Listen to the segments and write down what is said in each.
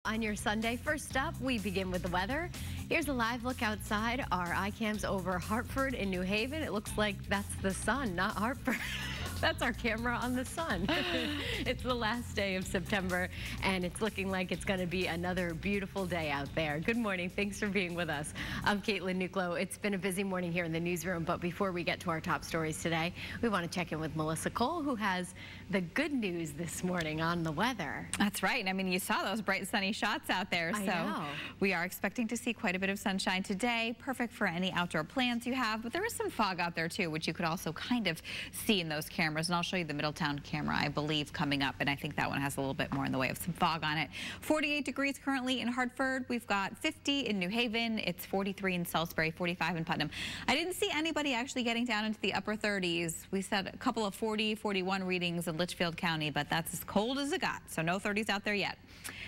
on your Sunday. First up, we begin with the weather. Here's a live look outside. Our iCams over Hartford and New Haven. It looks like that's the sun, not Hartford. That's our camera on the sun. It's the last day of September, and it's looking like it's going to be another beautiful day out there. Good morning. Thanks for being with us. I'm Caitlin Nuclo. It's been a busy morning here in the newsroom, but before we get to our top stories today, we want to check in with Melissa Cole, who has the good news this morning on the weather. That's right. I mean, you saw those bright sunny shots out there. I know. We are expecting to see quite a bit of sunshine today. Perfect for any outdoor plans you have, but there is some fog out there too, which you could also kind of see in those cameras. And I'll show you the Middletown camera, I believe, coming up, and I think that one has a little bit more in the way of some fog on it. 48 degrees currently in Hartford. We've got 50 in New Haven. It's 43 in Salisbury, 45 in Putnam. I didn't see anybody actually getting down into the upper 30s. We said a couple of 40, 41 readings in Litchfield County, but that's as cold as it got, so no 30s out there yet.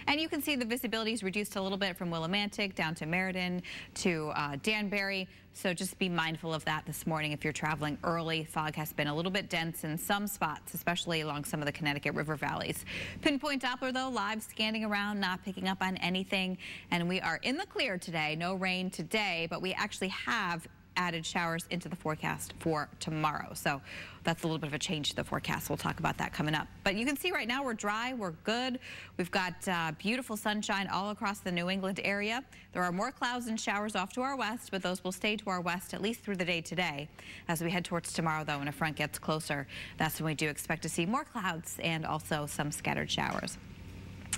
And you can see the visibility is reduced a little bit from Willimantic down to Meriden to Danbury. So just be mindful of that this morning if you're traveling early. Fog has been a little bit dense in some spots, especially along some of the Connecticut River valleys. Pinpoint Doppler, though, live scanning around, not picking up on anything. And we are in the clear today. No rain today, but we actually have added showers into the forecast for tomorrow. So that's a little bit of a change to the forecast. We'll talk about that coming up. But you can see right now we're dry, we're good. We've got beautiful sunshine all across the New England area. There are more clouds and showers off to our west, but those will stay to our west at least through the day today. As we head towards tomorrow, though, when a front gets closer, that's when we do expect to see more clouds and also some scattered showers.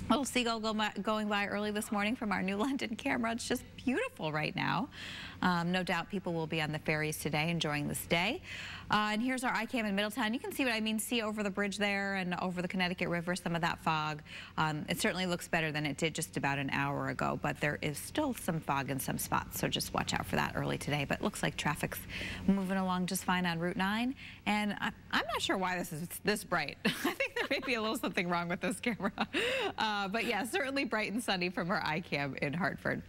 A little seagull going by early this morning from our New London camera. It's just beautiful right now. No doubt people will be on the ferries today enjoying this day. And here's our iCam in Middletown. You can see what I mean. See over the bridge there and over the Connecticut River, some of that fog. It certainly looks better than it did just about an hour ago, but there is still some fog in some spots, so just watch out for that early today. But it looks like traffic's moving along just fine on Route 9, and I'm not sure why this is this bright. I think there may be a little something wrong with this camera. But yeah, certainly bright and sunny from our iCam in Hartford.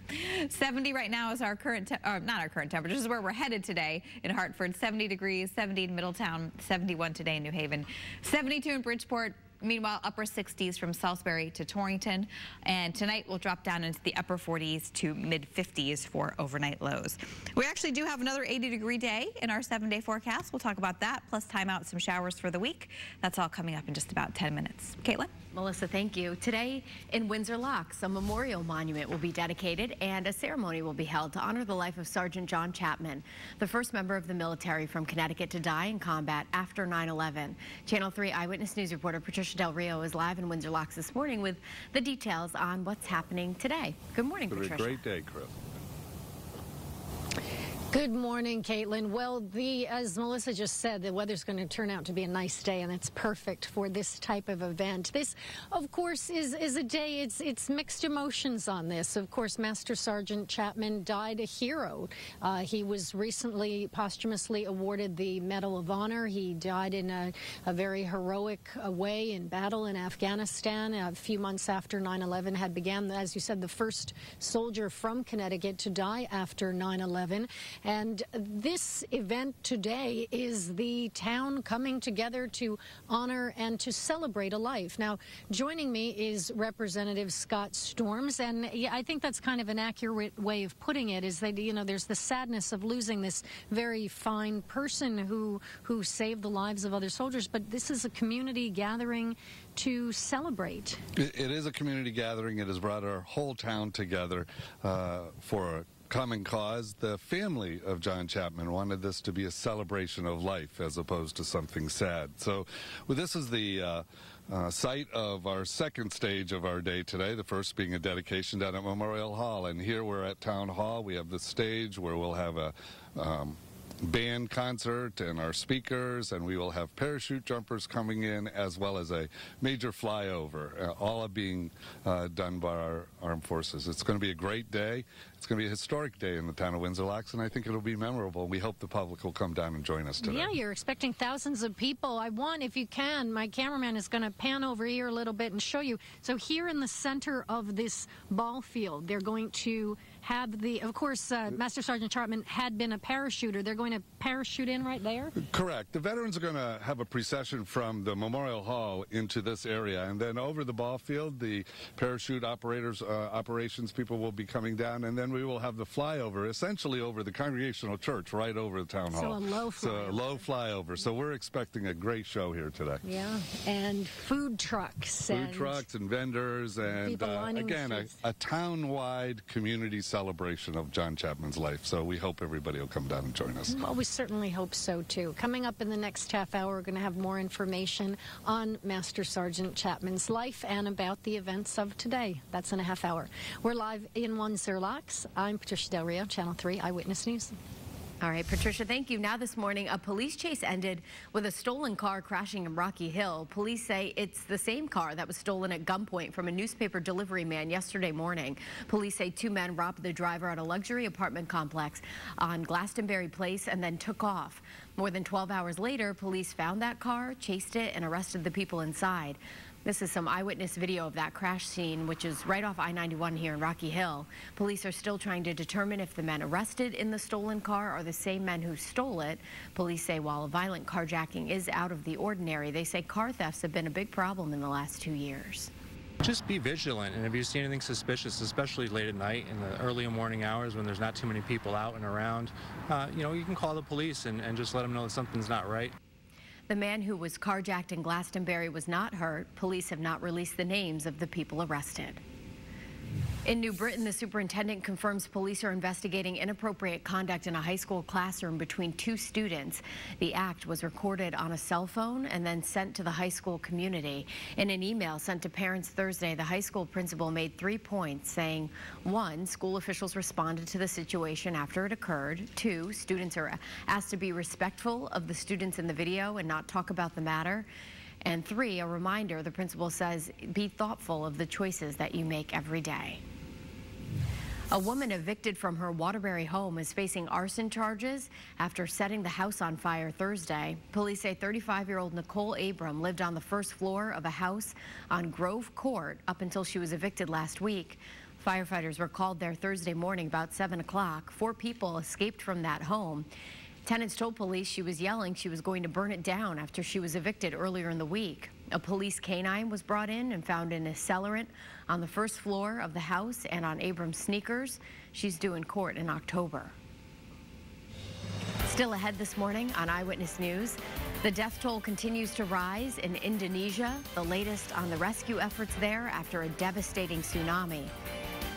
70 right now is our current, not our current temperature, this is where we're headed today in Hartford. 70 degrees, 70 in Middletown, 71 today in New Haven, 72 in Bridgeport. Meanwhile, upper 60s from Salisbury to Torrington. And tonight we'll drop down into the upper 40s to mid 50s for overnight lows. We actually do have another 80-degree day in our 7-day forecast. We'll talk about that, plus time out some showers for the week. That's all coming up in just about 10 minutes. Caitlin? Melissa, thank you. Today in Windsor Locks, a memorial monument will be dedicated and a ceremony will be held to honor the life of Sergeant John Chapman, the first member of the military from Connecticut to die in combat after 9/11. Channel 3 Eyewitness News reporter Patricia Del Rio is live in Windsor Locks this morning with the details on what's happening today. Good morning, Patricia. It's a great day, Chris. Good morning, Caitlin. Well, as Melissa just said, the weather's going to turn out to be a nice day, and it's perfect for this type of event. This, of course, is a day, it's mixed emotions on this. Of course, Master Sergeant Chapman died a hero. He was recently posthumously awarded the Medal of Honor. He died in a very heroic way in battle in Afghanistan a few months after 9/11 had began. As you said, the first soldier from Connecticut to die after 9/11. And this event today is the town coming together to honor and to celebrate a life. Now, joining me is Representative Scott Storms, and I think that's kind of an accurate way of putting it, is that, you know, there's the sadness of losing this very fine person who saved the lives of other soldiers, but this is a community gathering to celebrate. It is a community gathering. It has brought our whole town together for a common cause. The family of John Chapman wanted this to be a celebration of life as opposed to something sad. So well, this is the site of our second stage of our day today, the first being a dedication down at Memorial Hall. And here we're at Town Hall. We have the stage where we'll have a band concert and our speakers, and we will have parachute jumpers coming in, as well as a major flyover, all being done by our armed forces. It's going to be a great day. It's going to be a historic day in the town of Windsor Locks, and I think it'll be memorable. We hope the public will come down and join us today. Yeah, you're expecting thousands of people. I want, if you can, my cameraman is going to pan over here a little bit and show you. So here in the center of this ball field, they're going to have the, of course, Master Sergeant Chapman had been a parachuter. They're going to parachute in right there? Correct. The veterans are going to have a procession from the Memorial Hall into this area, and then over the ball field, the parachute operations people will be coming down, and then we will have the flyover, essentially over the Congregational Church, right over the town hall. So a low flyover. So a low flyover. So we're expecting a great show here today. Yeah, and food trucks. Food trucks and vendors, and again, a town-wide community celebration of John Chapman's life. So we hope everybody will come down and join us. Well, we certainly hope so, too. Coming up in the next half hour, we're going to have more information on Master Sergeant Chapman's life and about the events of today. That's in a half hour. We're live in Windsor Locks. I'm Patricia Del Rio, Channel 3 Eyewitness News. All right, Patricia, thank you. Now this morning, a police chase ended with a stolen car crashing in Rocky Hill. Police say it's the same car that was stolen at gunpoint from a newspaper delivery man yesterday morning. Police say two men robbed the driver at a luxury apartment complex on Glastonbury Place and then took off. More than 12 hours later, police found that car, chased it, and arrested the people inside. This is some eyewitness video of that crash scene, which is right off I-91 here in Rocky Hill. Police are still trying to determine if the men arrested in the stolen car are the same men who stole it. Police say while a violent carjacking is out of the ordinary, they say car thefts have been a big problem in the last 2 years. Just be vigilant, and if you see anything suspicious, especially late at night in the early morning hours when there's not too many people out and around, you can call the police and just let them know that something's not right. The man who was carjacked in Glastonbury was not hurt. Police have not released the names of the people arrested. In New Britain, the superintendent confirms police are investigating inappropriate conduct in a high school classroom between two students. The act was recorded on a cell phone and then sent to the high school community. In an email sent to parents Thursday, the high school principal made 3 points, saying, 1, school officials responded to the situation after it occurred. 2, students are asked to be respectful of the students in the video and not talk about the matter. And 3, a reminder, the principal says, be thoughtful of the choices that you make every day. A woman evicted from her Waterbury home is facing arson charges after setting the house on fire Thursday. Police say 35-year-old Nicole Abram lived on the first floor of a house on Grove Court up until she was evicted last week. Firefighters were called there Thursday morning about 7 o'clock. 4 people escaped from that home. Tenants told police she was yelling she was going to burn it down after she was evicted earlier in the week. A police canine was brought in and found an accelerant on the first floor of the house and on Abram's sneakers. She's due in court in October. Still ahead this morning on Eyewitness News, the death toll continues to rise in Indonesia, the latest on the rescue efforts there after a devastating tsunami.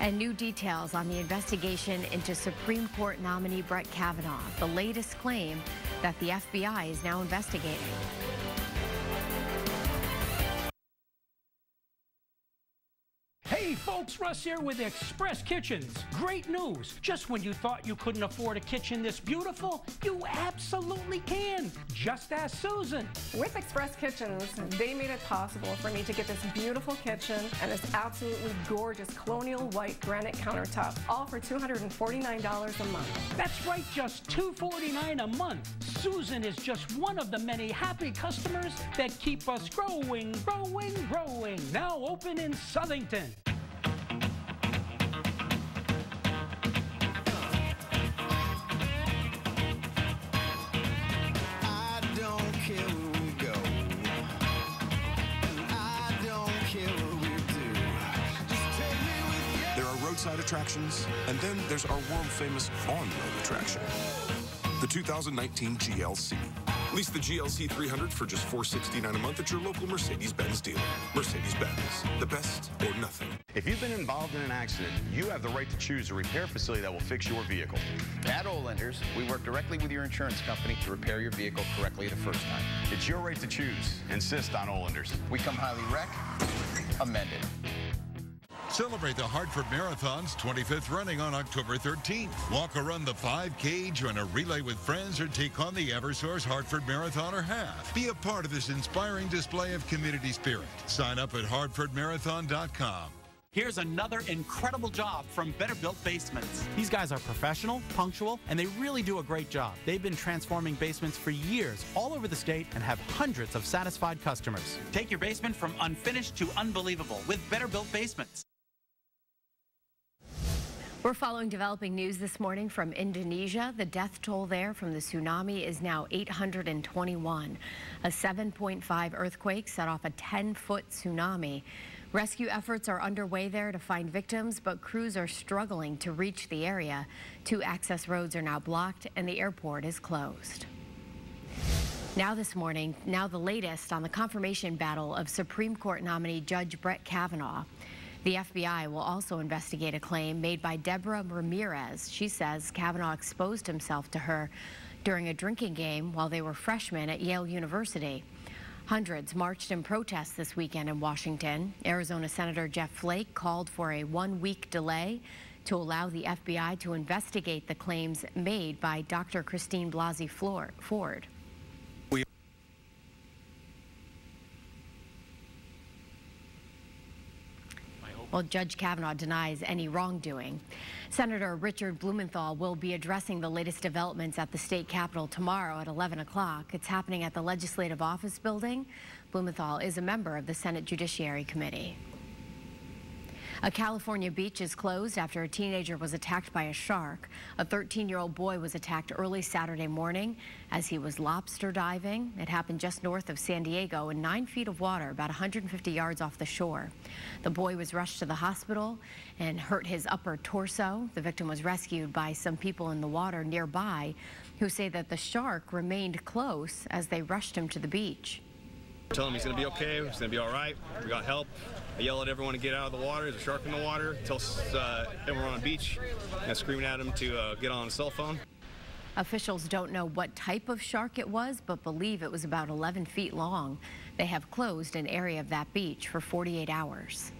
And new details on the investigation into Supreme Court nominee Brett Kavanaugh, the latest claim that the FBI is now investigating. Hey folks, Russ here with Express Kitchens. Great news! Just when you thought you couldn't afford a kitchen this beautiful, you absolutely can. Just ask Susan. With Express Kitchens, they made it possible for me to get this beautiful kitchen and this absolutely gorgeous colonial white granite countertop, all for $249 a month. That's right, just $249 a month. Susan is just one of the many happy customers that keep us growing, growing, growing. Now open in Southington. Roadside attractions, and then there's our world-famous on-road attraction, the 2019 GLC. Lease the GLC 300 for just $469 a month at your local Mercedes-Benz dealer. Mercedes-Benz, the best or nothing. If you've been involved in an accident, you have the right to choose a repair facility that will fix your vehicle. At Olanders, we work directly with your insurance company to repair your vehicle correctly the first time. It's your right to choose. Insist on Olanders. We come highly wreck, amended. Celebrate the Hartford Marathon's 25th running on October 13th. Walk or run the 5K, join a relay with friends, or take on the Eversource Hartford Marathon or Half. Be a part of this inspiring display of community spirit. Sign up at hartfordmarathon.com. Here's another incredible job from Better Built Basements. These guys are professional, punctual, and they really do a great job. They've been transforming basements for years all over the state and have hundreds of satisfied customers. Take your basement from unfinished to unbelievable with Better Built Basements. We're following developing news this morning from Indonesia. The death toll there from the tsunami is now 821. A 7.5 earthquake set off a 10-foot tsunami. Rescue efforts are underway there to find victims, but crews are struggling to reach the area. 2 access roads are now blocked and the airport is closed. Now this morning, now the latest on the confirmation battle of Supreme Court nominee Judge Brett Kavanaugh. The FBI will also investigate a claim made by Deborah Ramirez. She says Kavanaugh exposed himself to her during a drinking game while they were freshmen at Yale University. Hundreds marched in protest this weekend in Washington. Arizona Senator Jeff Flake called for a 1-week delay to allow the FBI to investigate the claims made by Dr. Christine Blasey Ford. Well, Judge Kavanaugh denies any wrongdoing. Senator Richard Blumenthal will be addressing the latest developments at the state capitol tomorrow at 11 o'clock. It's happening at the Legislative Office Building. Blumenthal is a member of the Senate Judiciary Committee. A California beach is closed after a teenager was attacked by a shark. A 13-year-old boy was attacked early Saturday morning as he was lobster diving. It happened just north of San Diego in 9 feet of water, about 150 yards off the shore. The boy was rushed to the hospital and hurt his upper torso. The victim was rescued by some people in the water nearby who say that the shark remained close as they rushed him to the beach. Tell him he's going to be okay, he's going to be all right, we got help. I yell at everyone to get out of the water, there's a shark in the water. Tell everyone on the beach, and screaming at him to get on a cell phone. Officials don't know what type of shark it was, but believe it was about 11 feet long. They have closed an area of that beach for 48 hours.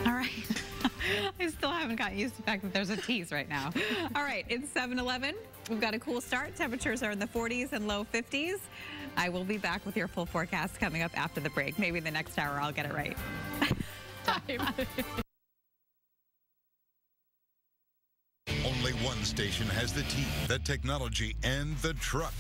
All right. I still haven't gotten used to the fact that there's a tease right now. All right, it's 7-11. We've got a cool start. Temperatures are in the 40s and low 50s. I will be back with your full forecast coming up after the break. Maybe the next hour I'll get it right. Only one station has the team, the technology, and the truck.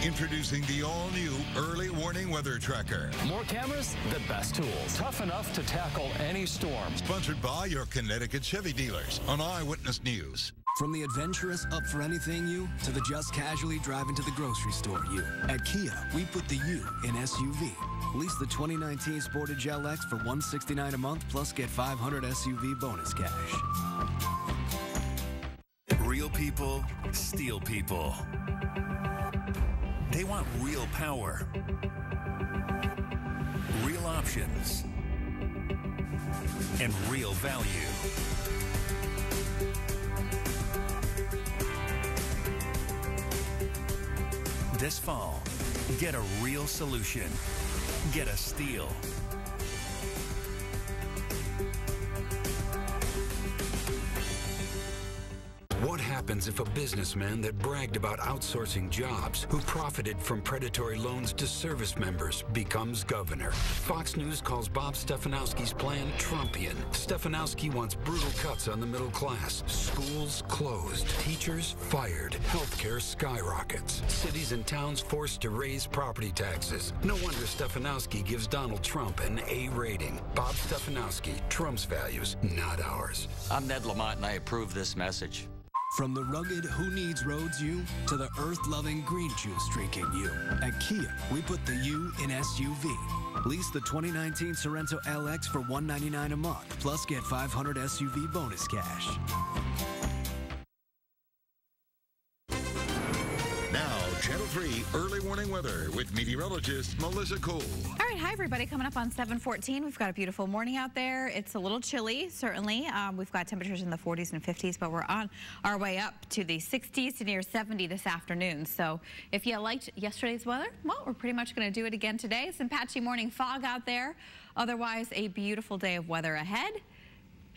Introducing the all-new Early Warning Weather Tracker. More cameras, the best tools. Tough enough to tackle any storm. Sponsored by your Connecticut Chevy dealers on Eyewitness News. From the adventurous up-for-anything you to the just casually driving to the grocery store you. At Kia, we put the U in SUV. Lease the 2019 Sportage LX for $169 a month, plus get $500 SUV bonus cash. Real people steal people. They want real power, real options, and real value. This fall, get a real solution. Get a Steel. What happens if a businessman that bragged about outsourcing jobs, who profited from predatory loans to service members, becomes governor? Fox News calls Bob Stefanowski's plan Trumpian. Stefanowski wants brutal cuts on the middle class. Schools closed. Teachers fired. Healthcare skyrockets. Cities and towns forced to raise property taxes. No wonder Stefanowski gives Donald Trump an A rating. Bob Stefanowski, Trump's values, not ours. I'm Ned Lamont, and I approve this message. From the rugged who needs roads you to the earth-loving green shoe streaking you. At Kia, we put the U in SUV. Lease the 2019 Sorento LX for $199 a month, plus get $500 SUV bonus cash. Now, Channel 3 Early Warning Weather with meteorologist Melissa Cole. All right, hi everybody. Coming up on 7:14, we've got a beautiful morning out there. It's a little chilly, certainly. We've got temperatures in the 40s and 50s, but we're on our way up to the 60s to near 70 this afternoon. So if you liked yesterday's weather, well, we're pretty much going to do it again today. Some patchy morning fog out there. Otherwise, a beautiful day of weather ahead.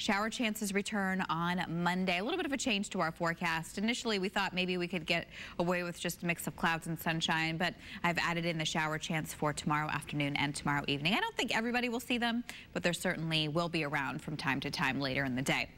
Shower chances return on Monday. A little bit of a change to our forecast. Initially, we thought maybe we could get away with just a mix of clouds and sunshine, but I've added in the shower chance for tomorrow afternoon and tomorrow evening. I don't think everybody will see them, but there certainly will be around from time to time later in the day.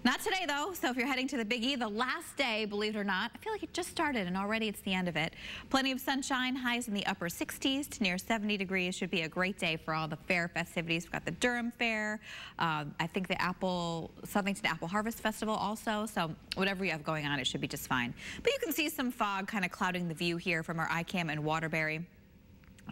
Not today, though, so if you're heading to the Big E, the last day, believe it or not, I feel like it just started and already it's the end of it. Plenty of sunshine, highs in the upper 60s to near 70 degrees. Should be a great day for all the fair festivities. We've got the Durham Fair, I think the Southington Apple Harvest Festival also, so whatever you have going on, it should be just fine. But you can see some fog kind of clouding the view here from our iCam in Waterbury.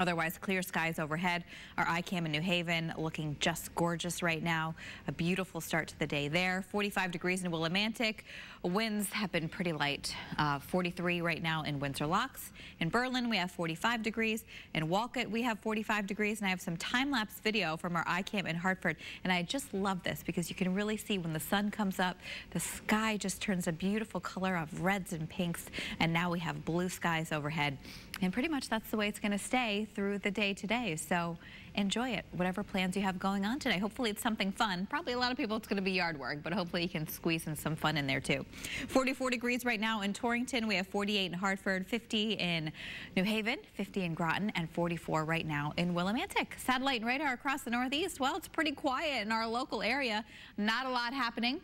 Otherwise, clear skies overhead. Our iCam in New Haven looking just gorgeous right now. A beautiful start to the day there. 45 degrees in Willimantic. Winds have been pretty light. 43 right now in Windsor Locks. In Berlin, we have 45 degrees. In Walcott, we have 45 degrees. And I have some time-lapse video from our iCam in Hartford. And I just love this because you can really see when the sun comes up, the sky just turns a beautiful color of reds and pinks. And now we have blue skies overhead. And pretty much that's the way it's going to stay through the day today. So enjoy it, whatever plans you have going on today. Hopefully it's something fun. Probably a lot of people it's going to be yard work, but hopefully you can squeeze in some fun in there too. 44 degrees right now in Torrington. We have 48 in Hartford, 50 in New Haven, 50 in Groton, and 44 right now in Willimantic. Satellite and radar across the Northeast. Well, it's pretty quiet in our local area. Not a lot happening.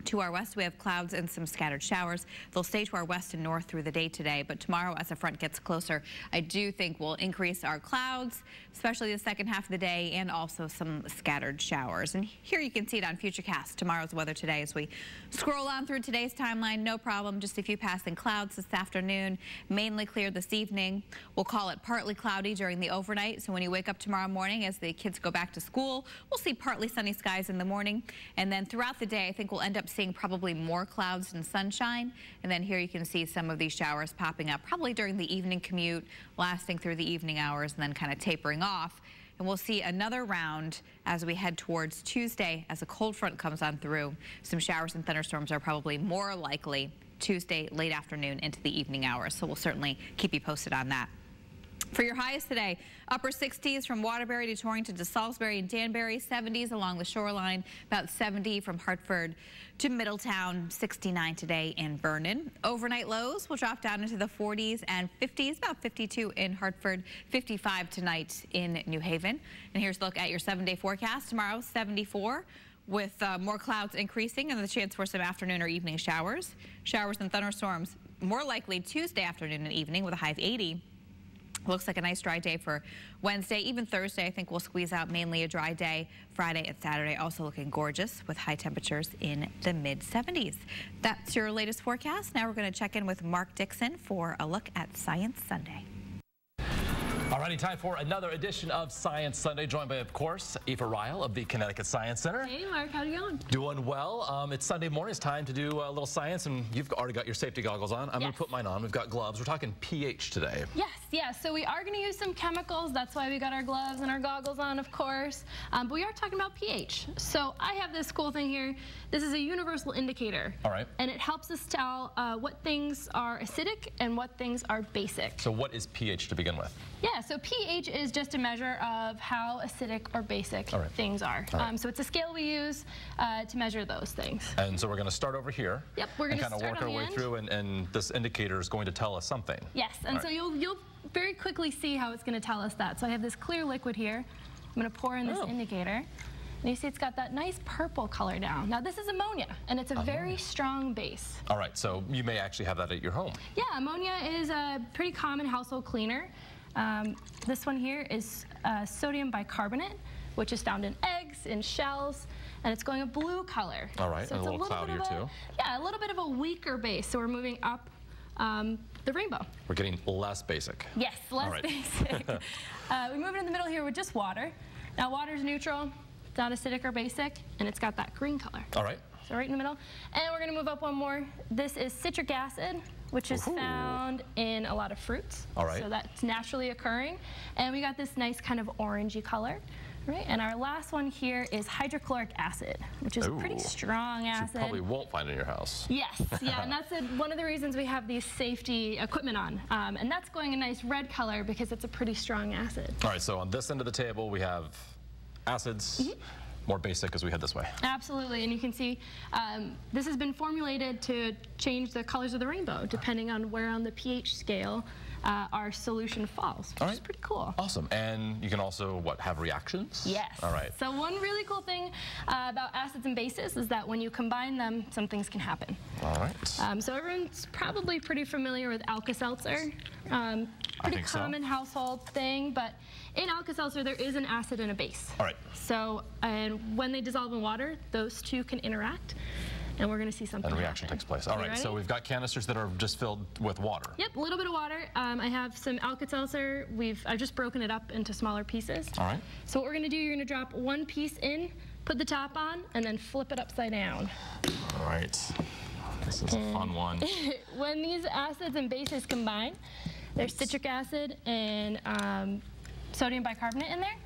To our west, we have clouds and some scattered showers. They'll stay to our west and north through the day today, but tomorrow as the front gets closer, I do think we'll increase our clouds, especially the second half of the day, and also some scattered showers. And here you can see it on Futurecast, tomorrow's weather today. As we scroll on through today's timeline, no problem, just a few passing clouds this afternoon, mainly clear this evening. We'll call it partly cloudy during the overnight, so when you wake up tomorrow morning as the kids go back to school, we'll see partly sunny skies in the morning, and then throughout the day, I think we'll end up seeing probably more clouds and sunshine. And then here you can see some of these showers popping up probably during the evening commute, lasting through the evening hours, and then kind of tapering off. And we'll see another round as we head towards Tuesday as a cold front comes on through. Some showers and thunderstorms are probably more likely Tuesday late afternoon into the evening hours. So we'll certainly keep you posted on that. For your highs today, upper 60s from Waterbury to Torrington to Salisbury and Danbury, 70s along the shoreline, about 70 from Hartford to Middletown, 69 today in Vernon. Overnight lows will drop down into the 40s and 50s, about 52 in Hartford, 55 tonight in New Haven. And here's a look at your 7-day forecast. Tomorrow, 74. With more clouds increasing and the chance for some afternoon or evening showers. Showers and thunderstorms more likely Tuesday afternoon and evening with a high of 80. Looks like a nice dry day for Wednesday. Even Thursday, I think we'll squeeze out mainly a dry day. Friday and Saturday also looking gorgeous with high temperatures in the mid-70s. That's your latest forecast. Now we're going to check in with Mark Dixon for a look at Science Sunday. Alrighty, time for another edition of Science Sunday, joined by, of course, Aoife Ryle of the Connecticut Science Center. Hey, Mark, how you going? Doing well. It's Sunday morning. It's time to do a little science, and you've already got your safety goggles on. I'm going to put mine on. We've got gloves. We're talking pH today. Yes. So we are going to use some chemicals. That's why we got our gloves and our goggles on, of course. But we are talking about pH. So I have this cool thing here. This is a universal indicator. All right. And it helps us tell what things are acidic and what things are basic. So what is pH to begin with? Yeah, so pH is just a measure of how acidic or basic things are. So it's a scale we use to measure those things. And so we're going to start over here. Yep, we're going to kind of work our way through, and this indicator is going to tell us something. Yes, and so you'll very quickly see how it's going to tell us that. So I have this clear liquid here. I'm going to pour in this indicator. And you see it's got that nice purple color down. Now this is ammonia, and it's a very strong base. All right, so you may actually have that at your home. Yeah, ammonia is a pretty common household cleaner. This one here is sodium bicarbonate, which is found in eggs, in shells, and it's going a blue color. All right, so and a little cloudier too. Yeah, a little bit of a weaker base, so we're moving up the rainbow. We're getting less basic. Yes, less basic. We move it in the middle here with just water. Now water's neutral, it's not acidic or basic, and it's got that green color. All right. So right in the middle. And we're gonna move up one more. This is citric acid, which is found in a lot of fruits. All right. So that's naturally occurring. And we got this nice kind of orangey color. Right, and our last one here is hydrochloric acid, which is a pretty strong acid. You probably won't find in your house. Yes, yeah, and that's one of the reasons we have these safety equipment on. And that's going a nice red color because it's a pretty strong acid. All right, so on this end of the table we have acids. more basic as we head this way. Absolutely, and you can see this has been formulated to change the colors of the rainbow depending on where on the pH scale our solution falls, which is pretty cool. Awesome. And you can also, what, have reactions? Yes. All right. So one really cool thing about acids and bases is that when you combine them, some things can happen. All right. So everyone's probably pretty familiar with Alka-Seltzer. Pretty common household thing, but in Alka-Seltzer there is an acid and a base. All right. So and when they dissolve in water, those two can interact. And we're going to see something And a reaction takes place. All right, so we've got canisters that are just filled with water. Yep, a little bit of water. I have some Alka-Seltzer. I've just broken it up into smaller pieces. All right. So what we're going to do, you're going to drop one piece in, put the top on, and then flip it upside down. All right. This is a fun one. When these acids and bases combine, there's citric acid and sodium bicarbonate in there.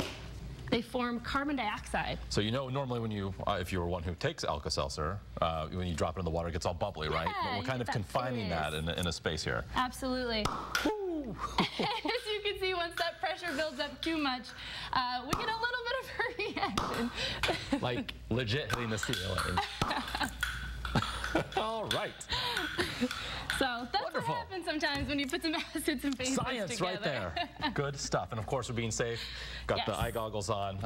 They form carbon dioxide. So you know, normally when you, if you're one who takes Alka-Seltzer, when you drop it in the water, it gets all bubbly, right? But we're kind of confining that in a space here. Absolutely. As you can see, once that pressure builds up too much, we get a little bit of a reaction. Like legit hitting the ceiling. All right. So that's what happens sometimes when you put some acids and bases Science together. right there. Good stuff. And of course, we're being safe. Got the eye goggles on,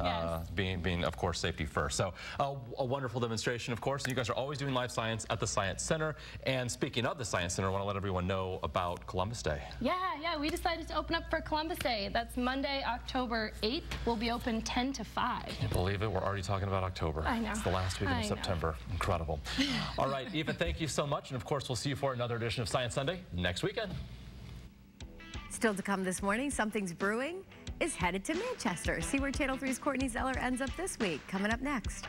being of course, safety first. So a wonderful demonstration, of course. And you guys are always doing live science at the Science Center. And speaking of the Science Center, I want to let everyone know about Columbus Day. Yeah, we decided to open up for Columbus Day. That's Monday, October 8th. We'll be open 10 to 5. Can you believe it? We're already talking about October. I know. It's the last week of September. Incredible. All right, Eva, thank you so much. And of course, we'll see you for another edition of Science Sunday next weekend. Still to come this morning, Something's Brewing is headed to Manchester. See where Channel 3's Courtney Zeller ends up this week. Coming up next.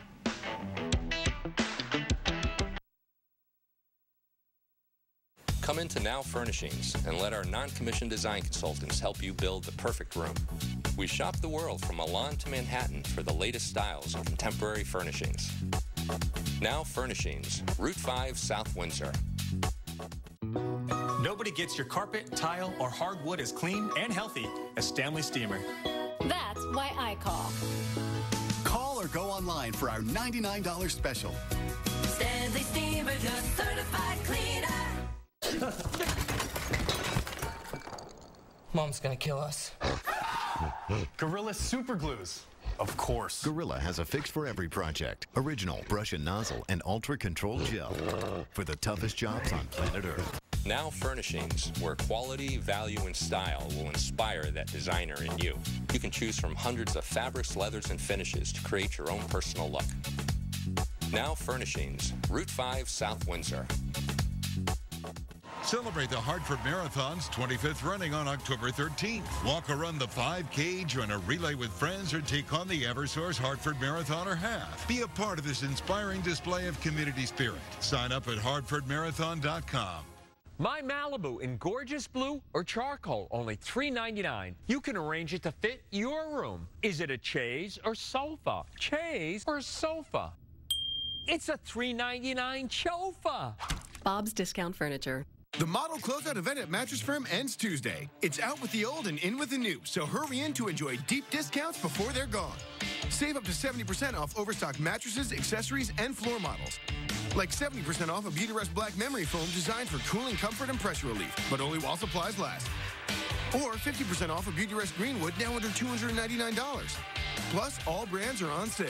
Come into Now Furnishings and let our non-commissioned design consultants help you build the perfect room. We shop the world from Milan to Manhattan for the latest styles in contemporary furnishings. Now Furnishings, Route 5, South Windsor. Nobody gets your carpet, tile, or hardwood as clean and healthy as Stanley Steamer. That's why I call. Call or go online for our $99 special. Stanley Steamer, your certified cleaner. Mom's gonna kill us. Gorilla Super Glues. Of course. Gorilla has a fix for every project. Original brush and nozzle and ultra-controlled gel for the toughest jobs on planet Earth. Now Furnishings, where quality, value, and style will inspire that designer in you. You can choose from hundreds of fabrics, leathers, and finishes to create your own personal look. Now Furnishings, Route 5, South Windsor. Celebrate the Hartford Marathon's 25th running on October 13th. Walk or run the 5K, join a relay with friends, or take on the Eversource Hartford Marathon or Half. Be a part of this inspiring display of community spirit. Sign up at hartfordmarathon.com. My Malibu in gorgeous blue or charcoal, only $3.99. You can arrange it to fit your room. Is it a chaise or sofa? Chaise or sofa? It's a $3.99 sofa. Bob's Discount Furniture. The model closeout event at Mattress Firm ends Tuesday. It's out with the old and in with the new, so hurry in to enjoy deep discounts before they're gone. Save up to 70% off overstock mattresses, accessories, and floor models. Like 70% off a Beautyrest Black Memory Foam designed for cooling comfort and pressure relief, but only while supplies last. Or 50% off a Beautyrest Greenwood, now under $299. Plus, all brands are on sale.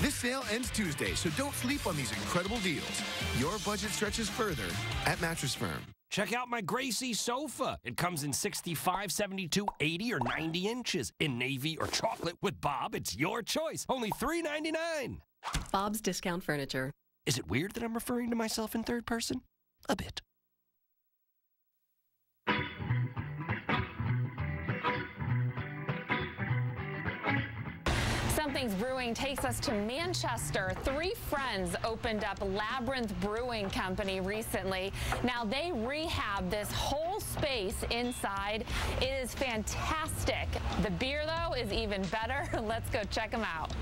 This sale ends Tuesday, so don't sleep on these incredible deals. Your budget stretches further at Mattress Firm. Check out my Gracie sofa. It comes in 65, 72, 80, or 90 inches. In navy or chocolate with Bob, it's your choice. Only $3.99. Bob's Discount Furniture. Is it weird that I'm referring to myself in third person? A bit. Something's Brewing takes us to Manchester. 3 friends opened up Labyrinth Brewing Company recently. Now they rehab this whole space inside. It is fantastic. The beer, though, is even better. Let's go check them out.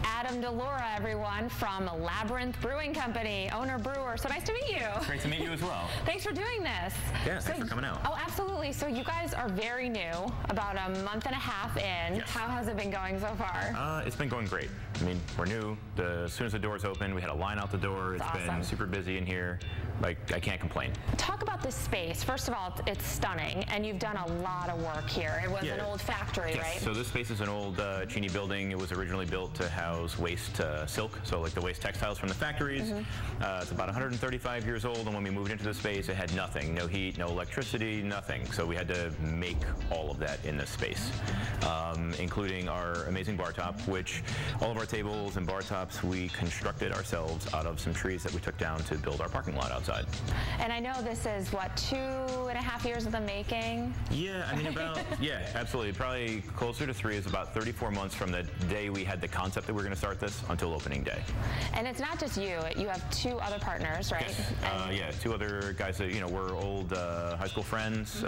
Adam DeLora, everyone, from Labyrinth Brewing Company, owner brewer. So nice to meet you. Great to meet you as well. Thanks for doing this. Yeah, thanks for coming out. Oh, absolutely. So you guys are very new, about a month and a half in. Yes. How has it been going so far? It's been going great. I mean, we're new. As soon as the doors opened, we had a line out the door. It's been super busy in here. Like, I can't complain. Talk about this space. First of all, it's stunning, and you've done a lot of work here. It was an old factory, right? So this space is an old Cheney building. It was originally built to house waste silk, so like the waste textiles from the factories. It's about 135 years old, and when we moved into the space, it had nothing. No heat, no electricity, nothing. So we had to make all of that in this space, including our amazing bar top, which all of our tables and bar tops we constructed ourselves out of some trees that we took down to build our parking lot outside. And I know this is, what, 2.5 years of the making? Yeah, I mean about, yeah, absolutely. Probably closer to 3 is about 34 months from the day we had the concept that we're going to start this until opening day. And it's not just you. You have 2 other partners, right? Yes. Yeah, 2 other guys that, you know, we're old high school friends,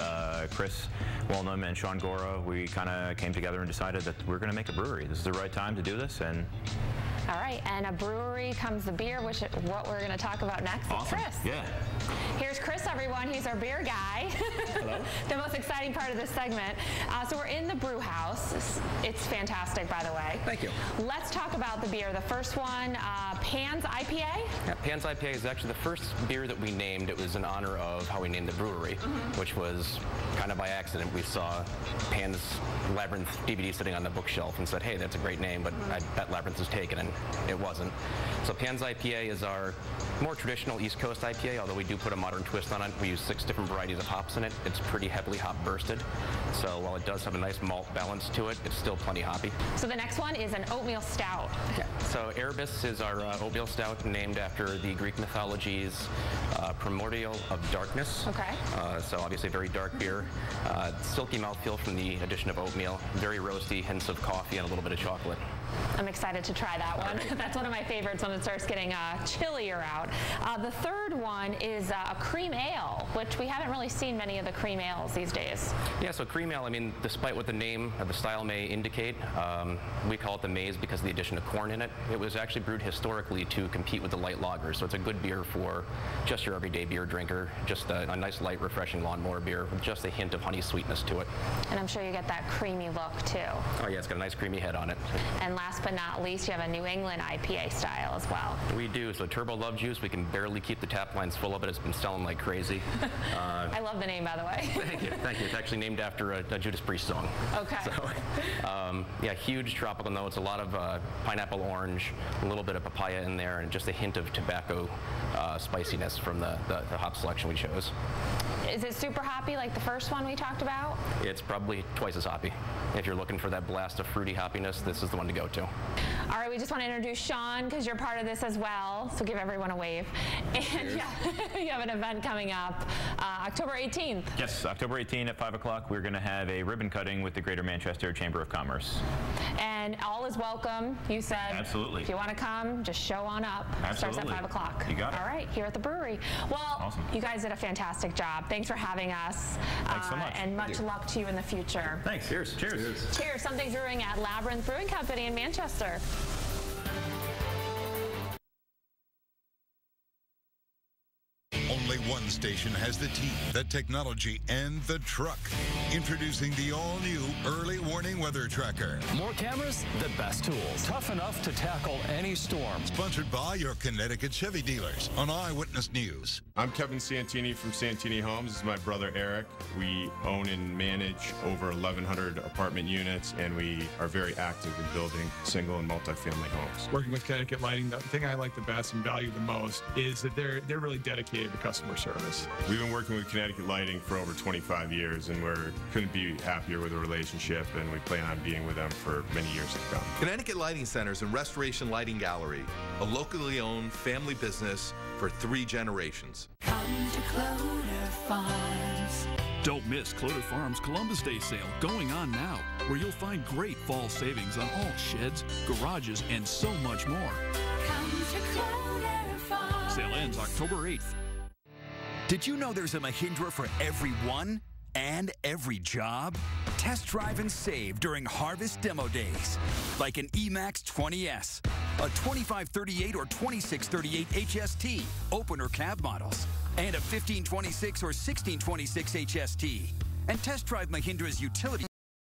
Chris Walnum and Sean Gora. We kind of came together and decided that we're going to make a brewery. This is the right time to do this, and all right, and a brewery comes the beer, which is what we're going to talk about next. Awesome. Chris. Yeah. Here's Chris, everyone. He's our beer guy. Hello. The most exciting part of this segment. So we're in the brew house. It's fantastic, by the way. Thank you. Let's talk about the beer. The first one, Pan's IPA? Yeah, Pan's IPA is actually the first beer that we named. It was in honor of how we named the brewery, which was kind of by accident. We saw Pan's Labyrinth DVD sitting on the bookshelf and said, hey, that's a great name, but I bet Labyrinth is taken, and it wasn't. So Pan's IPA is our more traditional East Coast IPA, although we do put a modern twist on it. We use 6 different varieties of hops in it. It's pretty heavily hop bursted. So while it does have a nice malt balance to it, it's still plenty hoppy. So the next one is an oatmeal stout. Yeah. So Erebus is our oatmeal stout, named after the Greek mythology's primordial of darkness. Okay. So obviously a very dark beer. Silky mouthfeel from the addition of oatmeal. Very roasty, hints of coffee and a little bit of chocolate. I'm excited to try that one. Right. That's one of my favorites when it starts getting chillier out. The third one is a cream ale, which we haven't really seen many of the cream ales these days. Yeah, so cream ale, I mean, despite what the name of the style may indicate, we call it the maize because of the addition of corn in it. It was actually brewed historically to compete with the light lagers, so it's a good beer for just your everyday beer drinker, just a nice, light, refreshing lawnmower beer with just a hint of honey sweetness to it. And I'm sure you get that creamy look, too. Oh, yeah, it's got a nice creamy head on it. And last but not least, you have a New England IPA style as well. We do. So Turbo Love Juice, we can barely keep the tap lines full of it. It's been selling like crazy. I love the name, by the way. Thank you. Thank you. It's actually named after a Judas Priest song. Okay. So, yeah, huge tropical notes, a lot of pineapple orange, a little bit of papaya in there, and just a hint of tobacco spiciness from the hop selection we chose. Is it super hoppy like the first one we talked about? It's probably twice as hoppy. If you're looking for that blast of fruity hoppiness, this is the one to go to. All right, we just want to introduce Sean because you're part of this as well, so give everyone a wave. And yeah, you have an event coming up October 18th. Yes, October 18th at 5 o'clock, we're going to have a ribbon cutting with the Greater Manchester Chamber of Commerce. And all is welcome, you said. Absolutely. If you want to come, just show on up. Absolutely. Starts at 5 o'clock. You got it. All right, here at the brewery. Well, awesome. You guys did a fantastic job. Thanks for having us. Thanks so much. And much luck to you in the future. Thanks. Cheers. Cheers. Cheers. Something's brewing at Labyrinth Brewing Company in Manchester. Only one station has the team, the technology, and the truck. Introducing the all-new Early Warning Weather Tracker. More cameras, the best tools. Tough enough to tackle any storm. Sponsored by your Connecticut Chevy dealers on Eyewitness News. I'm Kevin Santini from Santini Homes. This is my brother Eric. We own and manage over 1,100 apartment units, and we are very active in building single and multifamily homes. Working with Connecticut Lighting, the thing I like the best and value the most is that they're really dedicated to customer service. We've been working with Connecticut Lighting for over 25 years, and we couldn't be happier with the relationship, and we plan on being with them for many years to come. Connecticut Lighting Centers and Restoration Lighting Gallery, a locally owned family business for 3 generations. Come to Cloder Farms. Don't miss Cloder Farms Columbus Day sale going on now, where you'll find great fall savings on all sheds, garages, and so much more. Come to Cloder Farms. Sale ends October 8th. Did you know there's a Mahindra for everyone and every job? Test drive and save during Harvest Demo Days. Like an E-Max 20S, a 2538 or 2638 HST, open or cab models, and a 1526 or 1626 HST. And test drive Mahindra's utility